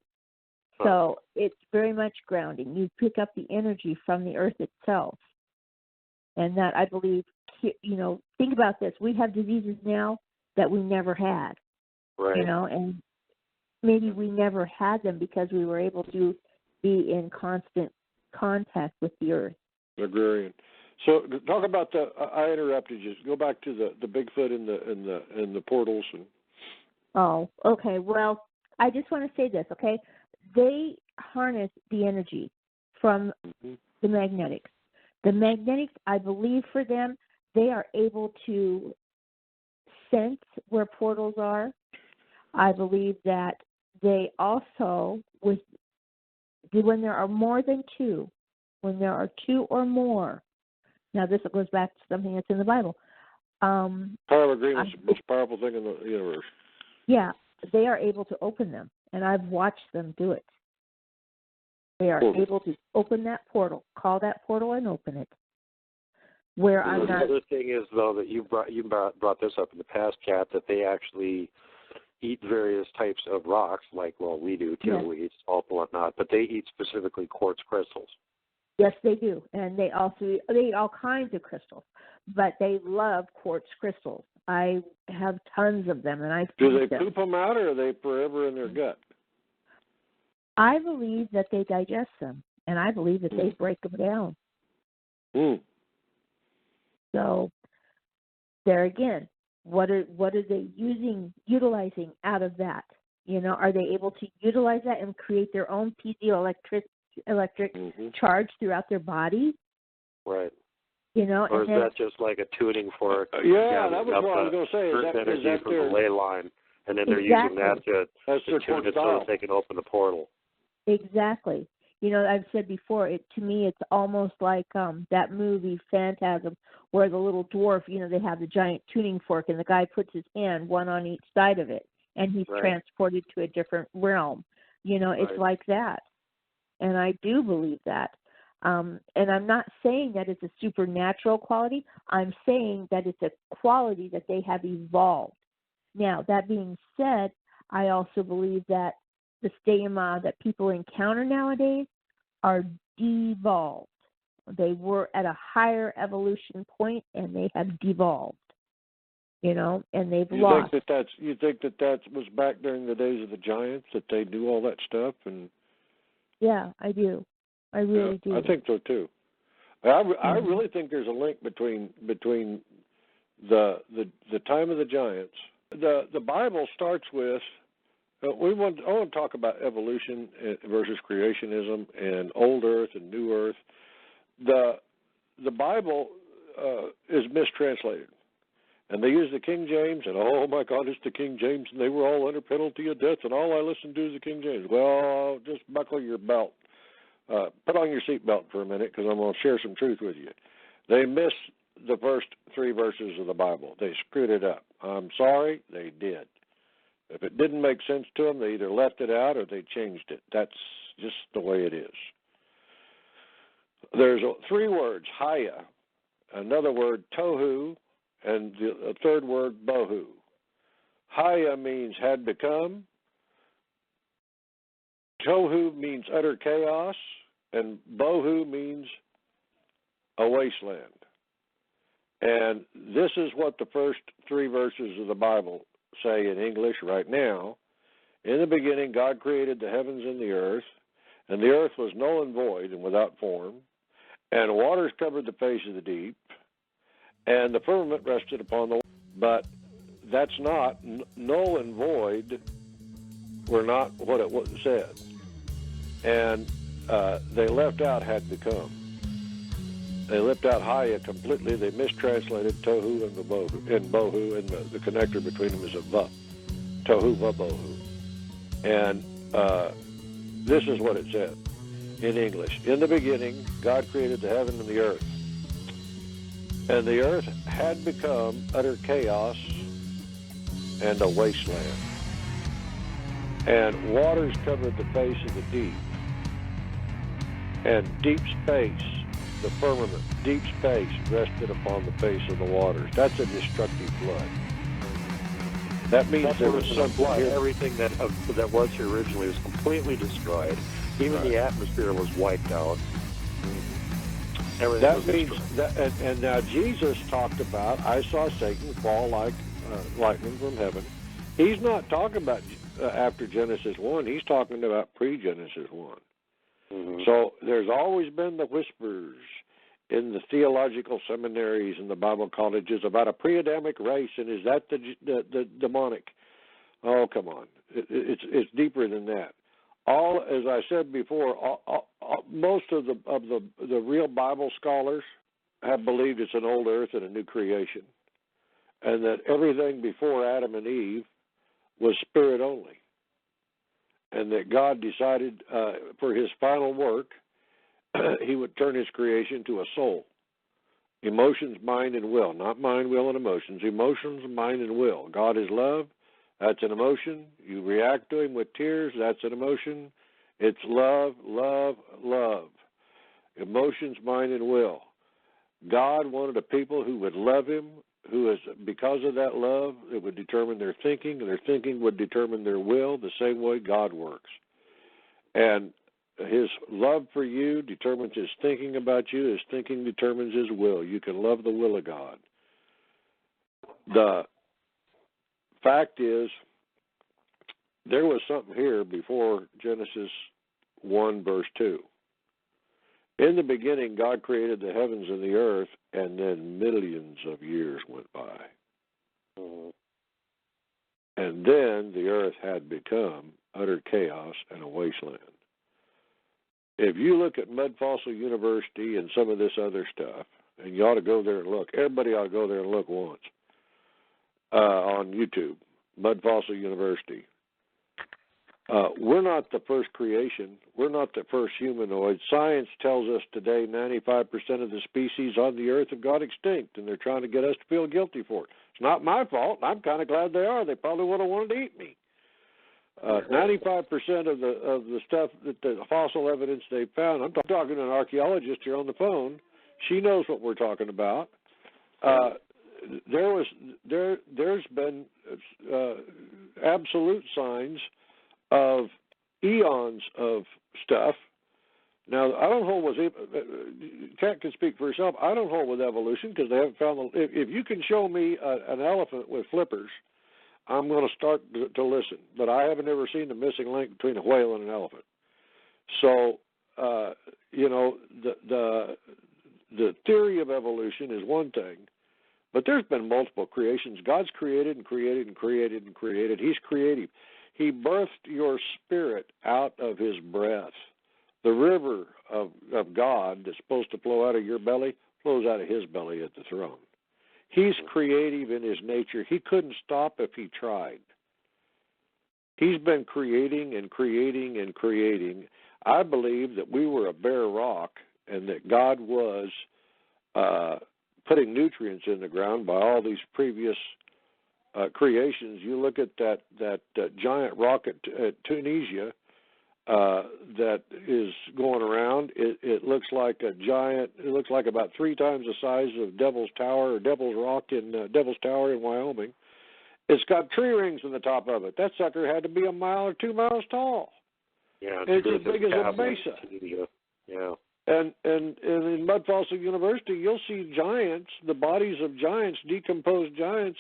So it's very much grounding. You pick up the energy from the earth itself. And that, I believe, you know, think about this. We have diseases now that we never had, right. You know, and maybe we never had them because we were able to be in constant contact with the earth. Agrarian. So talk about the. I interrupted you. Go back to the Bigfoot in the portals and. Oh, okay. Well, I just want to say this. Okay, they harness the energy from the magnetics. The magnetics, I believe, for them, they are able to sense where portals are. I believe that they also, when there are more than two, when there are two or more. Now, this goes back to something that's in the Bible. Power of agreement is the most powerful thing in the universe. Yeah, they are able to open them, and I've watched them do it. They are able to open that portal, call that portal, and open it. Where I'm not. The other thing is, though, that you brought this up in the past, Kat, that they actually eat various types of rocks, like, well, we do too. Yes. We eat salt and whatnot, but they eat specifically quartz crystals. Yes, they do, and they eat all kinds of crystals, but they love quartz crystals. I have tons of them, and I do they poop them out, or are they forever in their gut? I believe that they digest them, and I believe that they break them down. So, there again, what are they utilizing out of that? You know, are they able to utilize that and create their own piezoelectric charge throughout their body? Right. You know, or is that just like a tuning for that was what I was going to say. Is that from the ley line, and then they're using that to tune it so that they can open the portal. Exactly. You know, I've said before, to me, it's almost like that movie Phantasm, where the little dwarf, you know, they have the giant tuning fork, and the guy puts his hand, one on each side of it, and he's transported to a different realm. You know, it's like that. And I do believe that. And I'm not saying that it's a supernatural quality. I'm saying that it's a quality that they have evolved. Now, that being said, I also believe that the stigma that people encounter nowadays are devolved. They were at a higher evolution point, and they have devolved. You know, and they've lost. You think that was back during the days of the giants, that they do all that stuff? And yeah, I do. I really do. I think so too. I really think there's a link between the time of the giants. The Bible starts with I want to talk about evolution versus creationism and old Earth and new Earth. The Bible is mistranslated, and they use the King James, and oh my God, it's the King James, and they were all under penalty of death, and all I listened to is the King James. Well, just buckle your belt. Put on your seatbelt for a minute, because I'm going to share some truth with you. They missed the first 3 verses of the Bible. They screwed it up. I'm sorry, they did. If it didn't make sense to them, they either left it out or they changed it. That's just the way it is. There's 3 words, haya, another word, tohu, and a third word, bohu. Haya means had become. Tohu means utter chaos, and bohu means a wasteland. And this is what the first 3 verses of the Bible say in English right now. In the beginning, God created the heavens and the earth was null and void and without form, and waters covered the face of the deep, and the firmament rested upon the water. But that's not, null and void were not what it said. And they left out had become. They left out haya completely. They mistranslated tohu and bohu, and the connector between them is a va. Tohu va bohu. And this is what it said in English. In the beginning, God created the heaven and the earth. And the earth had become utter chaos and a wasteland. And waters covered the face of the deep. And deep space, the firmament, deep space rested upon the face of the waters. That's a destructive flood. That means there was something here. Everything that was here originally was completely destroyed. Even the atmosphere was wiped out. Everything that means that, and now Jesus talked about, I saw Satan fall like lightning from heaven. He's not talking about after Genesis 1. He's talking about pre-Genesis 1. Mm-hmm. So there's always been the whispers in the theological seminaries and the Bible colleges about a pre-Adamic race, and is that the demonic? Oh, come on. It's deeper than that. All, as I said before, most of the real Bible scholars have believed it's an old earth and a new creation, and that everything before Adam and Eve was spirit only, and that God decided for his final work, he would turn his creation to a soul. Emotions, mind, and will. Not mind, will, and emotions. Emotions, mind, and will. God is love. That's an emotion. You react to him with tears. That's an emotion. It's love, love, love. Emotions, mind, and will. God wanted a people who would love him, who is, because of that love, it would determine their thinking, and their thinking would determine their will, the same way God works. And his love for you determines his thinking about you. His thinking determines his will. You can love the will of God. The fact is, there was something here before Genesis 1, verse 2. In the beginning, God created the heavens and the earth, and then millions of years went by. And then the earth had become utter chaos and a wasteland. If you look at Mud Fossil University and some of this other stuff, and you ought to go there and look, everybody ought to go there and look once on YouTube, Mud Fossil University. We're not the first creation. We're not the first humanoid. Science tells us today 95% of the species on the earth have gone extinct, and they're trying to get us to feel guilty for it. It's not my fault. I'm kind of glad they are. They probably would have wanted to eat me. 95% of the stuff that the fossil evidence they found. I'm talking to an archaeologist here on the phone. She knows what we're talking about. There's been absolute signs of eons of stuff. Now, I don't hold with Khat can speak for herself. I don't hold with evolution because they haven't found. If you can show me an elephant with flippers, I'm going to start to listen. But I haven't ever seen the missing link between a whale and an elephant. So, the theory of evolution is one thing, but there's been multiple creations. God's created and created and created and created. He's creative. He birthed your spirit out of his breath. The river of God that's supposed to flow out of your belly flows out of his belly at the throne. He's creative in his nature. He couldn't stop if he tried. He's been creating and creating and creating. I believe that we were a bare rock and that God was putting nutrients in the ground by all these previous creations. You look at that giant rock at Tunisia that is going around. It looks like a giant. It looks like about 3 times the size of Devil's Tower or Devil's Rock in Devil's Tower in Wyoming. It's got tree rings in the top of it. That sucker had to be 1 mile or 2 miles tall. Yeah, it's as big as a mesa. Yeah. And in Mud Fossil University, you'll see giants, the bodies of giants, decomposed giants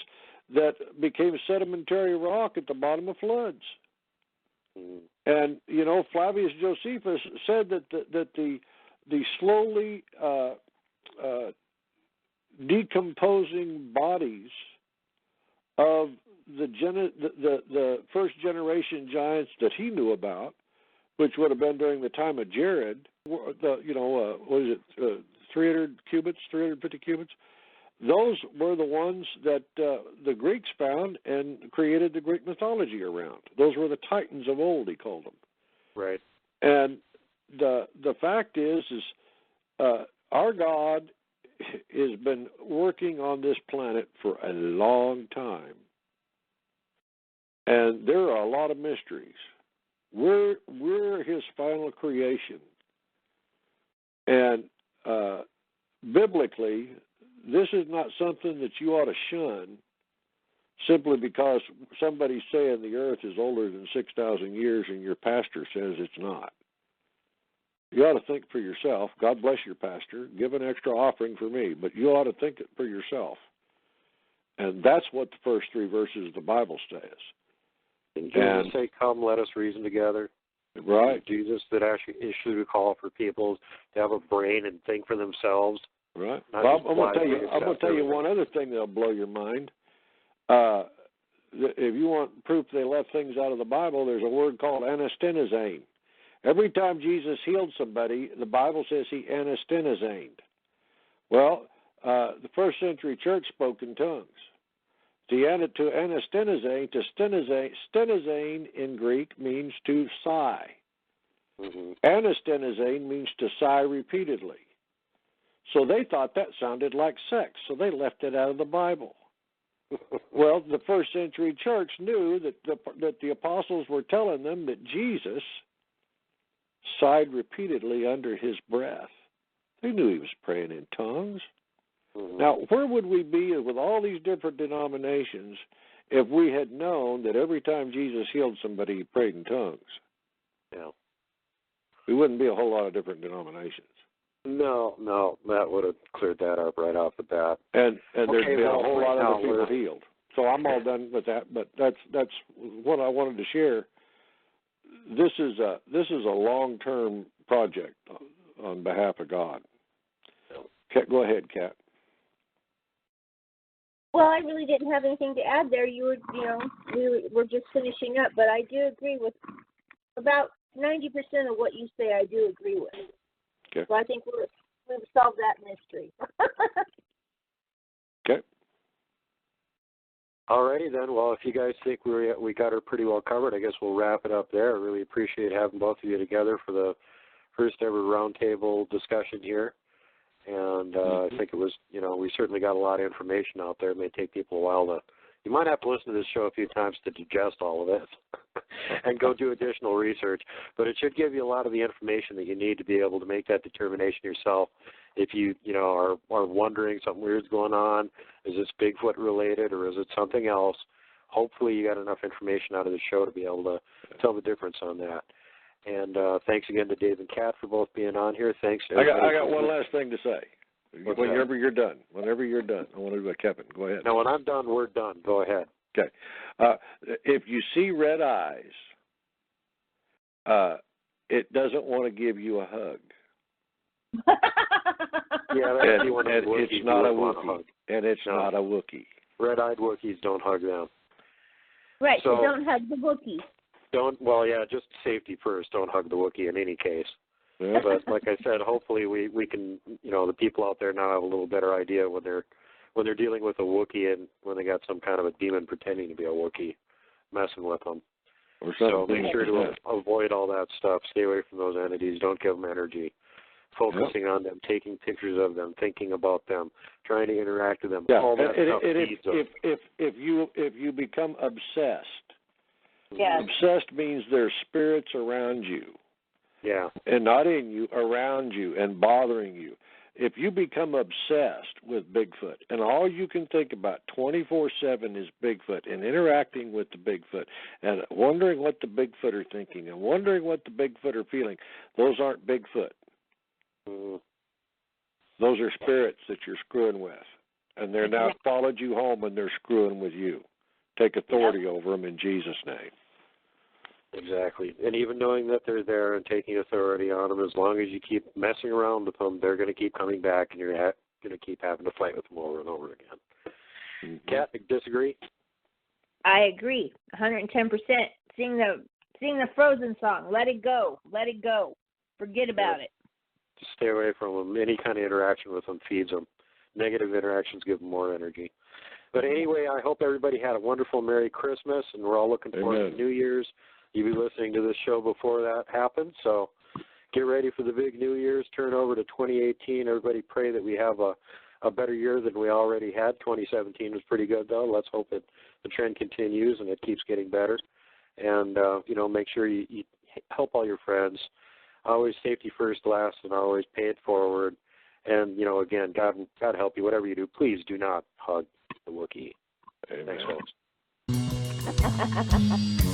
that became sedimentary rock at the bottom of floods. Mm. And Flavius Josephus said that the slowly decomposing bodies of the first generation giants that he knew about, which would have been during the time of Jared, 350 cubits. Those were the ones that the Greeks found and created the Greek mythology around. Those were the titans of old, he called them. Right. And the fact is our God has been working on this planet for a long time. And there are a lot of mysteries. We're his final creation. And biblically, this is not something that you ought to shun simply because somebody's saying the earth is older than 6,000 years and your pastor says it's not. You ought to think for yourself. God bless your pastor. Give an extra offering for me, but you ought to think it for yourself. And that's what the first 3 verses of the Bible says. Didn't Jesus say, "Come, let us reason together"? Right. Jesus that actually issued a call for people to have a brain and think for themselves. Right. Well, I'm going to tell you one other thing that'll blow your mind. If you want proof they left things out of the Bible, there's a word called anastenizane. Every time Jesus healed somebody, the Bible says he anastenizaned. Well, the first century church spoke in tongues. To anastenizane, stenizane in Greek means to sigh. Mm-hmm. Anastenizane means to sigh repeatedly. So they thought that sounded like sex, so they left it out of the Bible. Well, the first century church knew that the apostles were telling them that Jesus sighed repeatedly under his breath. They knew he was praying in tongues. Mm-hmm. Now, where would we be with all these different denominations if we had known that every time Jesus healed somebody, he prayed in tongues? Yeah. We wouldn't be a whole lot of different denominations. No, that would have cleared that up right off the bat. And there's been a whole lot of other people healed. So I'm all done with that. But that's what I wanted to share. This is a long-term project on behalf of God. Go ahead, Khat. Well, I really didn't have anything to add there. We were just finishing up, but I do agree with about 90% of what you say. I do agree with. Okay. So I think we've solved that mystery. Okay. All righty then. Well, if you guys think we got her pretty well covered, I guess we'll wrap it up there. I really appreciate having both of you together for the first ever roundtable discussion here. And I think it was, we certainly got a lot of information out there. It may take people a while you might have to listen to this show a few times to digest all of it and go do additional research. But it should give you a lot of the information that you need to be able to make that determination yourself. If you, are wondering something weird's going on, is this Bigfoot related or is it something else? Hopefully you got enough information out of the show to be able to tell the difference on that. And thanks again to Dave and Khat for both being on here. Thanks. I got one last thing to say. Whenever you're done, I want to do a Kevin. Go ahead. No, when I'm done, we're done. Go ahead. Okay. If you see red eyes, it doesn't want to give you a hug. Yeah, that's one of the Wookiees. It's not a Wookiee. And it's not a Wookiee. Red-eyed Wookiees don't hug them. Right, so don't hug the Wookiee. Just safety first. Don't hug the Wookiee in any case. Yeah. But like I said, hopefully we can, the people out there now have a little better idea when they're dealing with a Wookiee and when they got some kind of a demon pretending to be a Wookiee messing with them. So make sure to avoid all that stuff. Stay away from those entities. Don't give them energy. Focusing on them, taking pictures of them, thinking about them, trying to interact with them. Yeah. All that stuff feeds them. If you become obsessed, yes. Obsessed means there's spirits around you. Yeah. And not in you, around you and bothering you. If you become obsessed with Bigfoot and all you can think about 24/7 is Bigfoot and interacting with the Bigfoot and wondering what the Bigfoot are thinking and wondering what the Bigfoot are feeling, those aren't Bigfoot. Mm-hmm. Those are spirits that you're screwing with. And they're now followed you home and they're screwing with you. Take authority over them in Jesus' name. Exactly. And even knowing that they're there and taking authority on them, as long as you keep messing around with them, they're going to keep coming back and you're going to keep having to fight with them over and over again. Mm-hmm. Khat, disagree? I agree, 110%. Sing the Frozen song, Let It Go, Let It Go. Forget about it. Just stay away from them. Any kind of interaction with them feeds them. Negative interactions give them more energy. But anyway, I hope everybody had a wonderful Merry Christmas, and we're all looking forward to New Year's. You'll be listening to this show before that happens, so get ready for the big New Year's. Turn over to 2018. Everybody pray that we have a better year than we already had. 2017 was pretty good, though. Let's hope that the trend continues and it keeps getting better. And, make sure you help all your friends. Always safety first, last, and always pay it forward. And, again, God help you. Whatever you do, please do not hug the Wookiee. Amen. Thanks, folks.